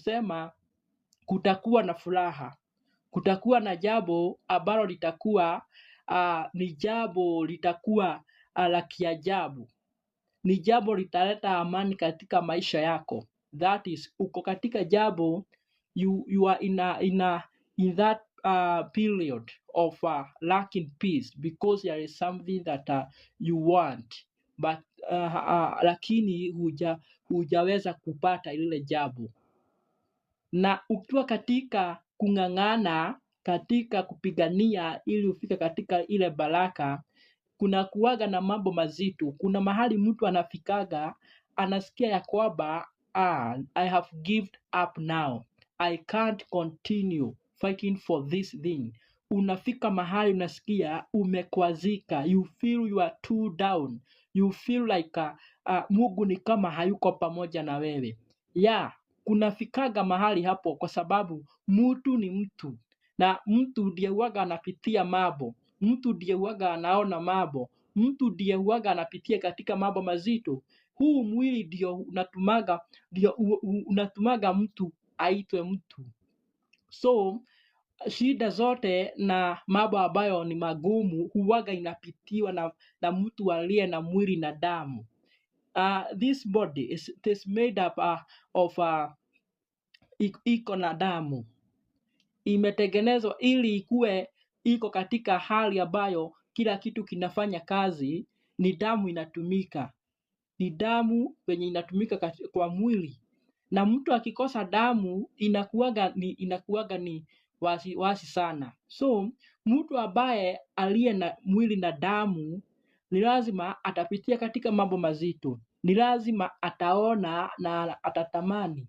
kusema kutakuwa na furaha, kutakuwa na jambo ambalo litakuwa ni jambo litakuwa la kiajabu, ni jambo litaleta amani katika maisha yako. That is, uko katika jambo, you are in that period of lacking peace because there is something that you want but lakini hujaweza kupata lile jambo. Na ukiwa katika kung'ang'ana, katika kupigania ili ufike katika ile baraka, kuna kuwaga na mambo mazito. Kuna mahali mtu anafikaga, anasikia ya kwamba I have given up now, I can't continue fighting for this thing. Unafika mahali unasikia umekwazika, you feel you are too down, you feel like Mungu ni kama hayuko pamoja na wewe. Kunafikaga mahali hapo, kwa sababu mtu ni mtu, na mtu ndiye huwaga anapitia mambo, mtu ndiye huwaga anaona mambo, mtu ndiye huwaga anapitia katika mambo mazito. Huu mwili ndio unatumaga mtu aitwe mtu. So shida zote na mambo ambayo ni magumu huwaga inapitiwa na mtu aliye na mwili na damu. This body is made up of iko na damu, imetengenezwa ili ikuwe iko katika hali ambayo kila kitu kinafanya kazi. Ni damu inatumika, ni damu yenye inatumika kwa mwili, na mtu akikosa damu inakuwaga ni wasi sana. So mtu ambaye aliye na mwili na damu ni lazima atapitia katika mambo mazito, ni lazima ataona na atatamani,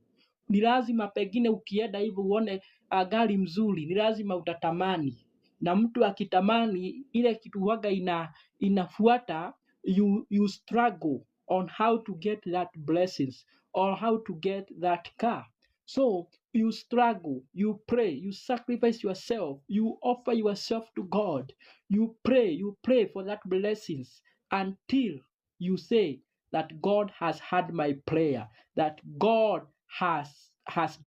ni lazima pengine ukienda hivyo uone gari mzuri, ni lazima utatamani. Na mtu akitamani, ile kitu huwaga inafuata, you struggle on how to get that blessings or how to get that car. So you struggle, you pray, you sacrifice yourself, you offer yourself to God, you pray for that blessings until you say that God has heard my prayer, that God has